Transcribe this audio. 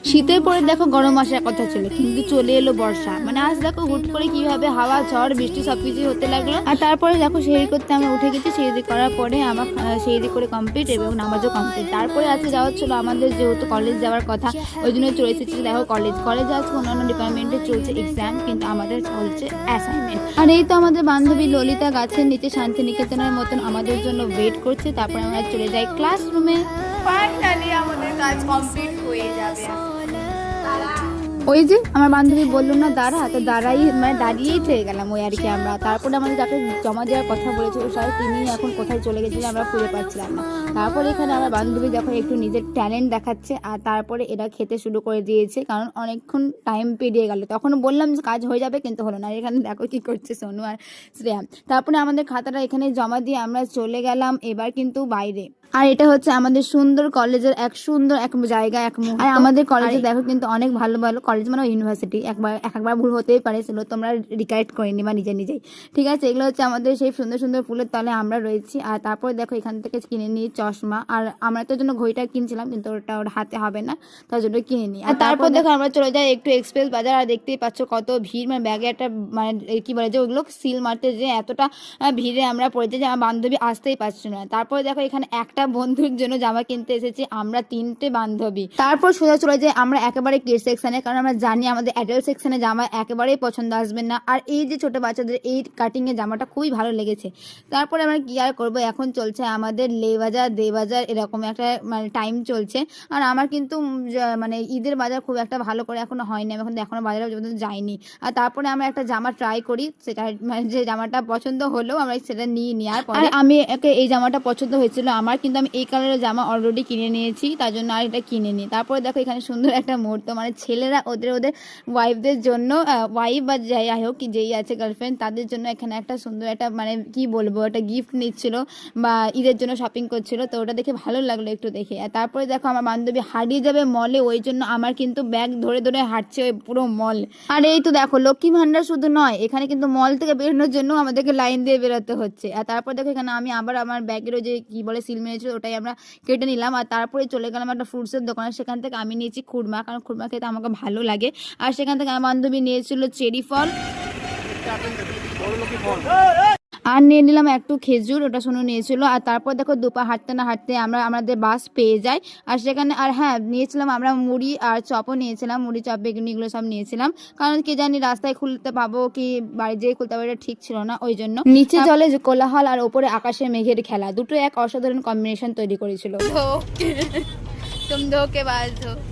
শীতের পরে দেখো গরম আসার কথা ছিল, কিন্তু চলে এলো বর্ষা। মানে আজ দেখো হুট করে কিভাবে হাওয়া ঝড় বৃষ্টি সবকিছু হতে লাগলো। আর তারপরে দেখো সেহরি করতে আমরা উঠে গেছি। সেহরি করার পরে আমার সেহরি করে কমপ্লিট এবং নামাজও কমপ্লিট। তারপরে আজকে যাওয়ার ছিল আমাদের, যেহেতু কলেজ যাওয়ার কথা, ওই জন্য চলে এসেছি। দেখো কলেজে আজকে অন্যান্য ডিপার্টমেন্টে চলছে এক্সাম, কিন্তু আমাদের চলছে অ্যাসাইনমেন্ট। আর এই তো আমাদের বান্ধবী ললিতা গাছের নিচে শান্তিনিকেতনের মতন আমাদের জন্য ওয়েট করছে। তারপরে আমরা চলে যাই ক্লাসরুমে। ফাইনালি আমাদের কাজ কমপ্লিট হয়ে যাবে। ওই যে আমার বান্ধবী বললো না দাঁড়া, তো দাঁড়িয়েই থেকে গেলাম ওই আর কি আমরা। তারপরে আমাদের যাকে জমা দেওয়ার কথা বলেছিল স্যার, তিনি এখন কোথায় চলে গেছিলেন আমরা খুঁজে পাচ্ছিলাম না। তারপরে এখানে আমার বান্ধবী যখন একটু নিজের ট্যালেন্ট দেখাচ্ছে, আর তারপরে এরা খেতে শুরু করে দিয়েছে, কারণ অনেকক্ষণ টাইম পেরিয়ে গেল। তখন বললাম যে কাজ হয়ে যাবে, কিন্তু হলো না। এখানে দেখো কি করছে সোনু আর শ্রেয়া। তারপরে আমাদের খাতাটা এখানে জমা দিয়ে আমরা চলে গেলাম এবার কিন্তু বাইরে। আর এটা হচ্ছে আমাদের সুন্দর কলেজের এক সুন্দর এক জায়গা, এক মুহূর্ত। আর আমাদের কলেজে দেখো কিন্তু অনেক ভালো ভালো কলেজ, মানে ইউনিভার্সিটি, একবার ভুল হতেই পারে, সেগুলো তোমরা রিকারেক্ট করে নিবা নিজেই। ঠিক আছে, এগুলো হচ্ছে আমাদের সেই সুন্দর সুন্দর ফুলের তলে আমরা রয়েছি। আর তারপরে দেখো এখান থেকে কিনে নিই চশমা। আর আমরা তো জন্য ঘড়িটা কিনছিলাম, কিন্তু ওটা ওর হাতে হবে না, তার জন্য কিনে নিই। আর তারপর দেখো আমরা চলে যাই একটু এক্সপ্রেস বাজার। আর দেখতেই পাচ্ছ কত ভিড়, মানে ব্যাগে একটা মানে কি বলে যে ওগুলো সিল মারতে, যে এতটা ভিড়ে আমরা পড়েছি যে আমার বান্ধবী আসতেই পারছিল না। তারপরে দেখো এখানে একটা বন্ধুর জন্য জামা কিনতে এসেছি আমরা 3টে বান্ধবী। তারপর সোজা চলে যাই আমরা একেবারে কিডস সেকশনে, কারণ আমরা জানি আমাদের অ্যাডাল্ট সেকশনে জামা একেবারেই পছন্দ আসবে না। আর এই যে ছোট বাচ্চাদের এই কাটিং এর জামাটা খুবই ভালো লেগেছে। তারপরে আমরা কি আর করবো, এখন চলছে আমাদের লে বাজার দে বাজার, এরকম একটা মানে টাইম চলছে। আর আমার কিন্তু মানে ঈদের বাজার খুব একটা ভালো করে এখনো হয়নি, আমি এখনো বাজারে পর্যন্ত যাইনি। আর তারপরে আমরা একটা জামা ট্রাই করি, সেটা মানে যে জামাটা পছন্দ হলো আমরা সেটা নিয়ে নিই। আর আমি এই জামাটা পছন্দ হয়েছিল আমার, কিন্তু আমি এই কালারের জামা অলরেডি কিনে নিয়েছি, তার জন্য আর এটা কিনে নিই। তারপরে দেখো এখানে সুন্দর একটা মুহূর্ত, মানে ছেলেরা ওদের ওয়াইফদের জন্য, ওয়াইফ বা যাই হোক কি যেই আছে গার্লফ্রেন্ড, তাদের জন্য এখানে একটা সুন্দর একটা মানে কি বলবো একটা গিফট নিচ্ছিল বা ঈদের জন্য শপিং করছিল। তো ওটা দেখে ভালো লাগলো একটু দেখে। আর তারপরে দেখো আমার বান্ধবী হারিয়ে যাবে মলে, ওই জন্য আমার কিন্তু ব্যাগ ধরে ধরে হাঁটছে ওই পুরো মল। আর এই তো দেখো লক্ষ্মী ভান্ডার শুধু নয়, এখানে কিন্তু মল থেকে বেরোনোর জন্য আমাদেরকে লাইন দিয়ে বেরোতে হচ্ছে। আর তারপর দেখো এখানে আমি আবার আমার ব্যাগেরও যে কি বলে সিল মেরেছিল ওটাই আমরা কেটে নিলাম। আর তারপরে চলে গেলাম একটা ফ্রুটসের দোকানে, সেখান থেকে আমি নিয়েছি খুরমা, কারণ খুরমা খেতে আমাকে ভালো লাগে। আর সেখান থেকে আমার বান্ধবী নিয়েছিল চেরি ফল, আর নিয়ে নিলাম একটু খেজুর, ওটা সোনু নিয়েছিল। আর তারপর দেখো দুপা হাঁটতে না হাঁটতে আমরা আমাদের বাস পেয়ে যাই। আর সেখানে আর হ্যাঁ নিয়েছিলাম আমরা মুড়ি আর চপও নিয়েছিলাম, মুড়ি চপ বেগুনি এগুলো সব নিয়েছিলাম, কারণ কি জানি রাস্তায় খুলতে পাবো কি বাড়ি যেয়ে খুলতে পারবো এটা ঠিক ছিল না, ওই জন্য। নিচে জলে কোলাহল আর ওপরে আকাশে মেঘের খেলা, দুটো এক অসাধারণ কম্বিনেশন তৈরি করেছিল। तुम धोखेबाज हो।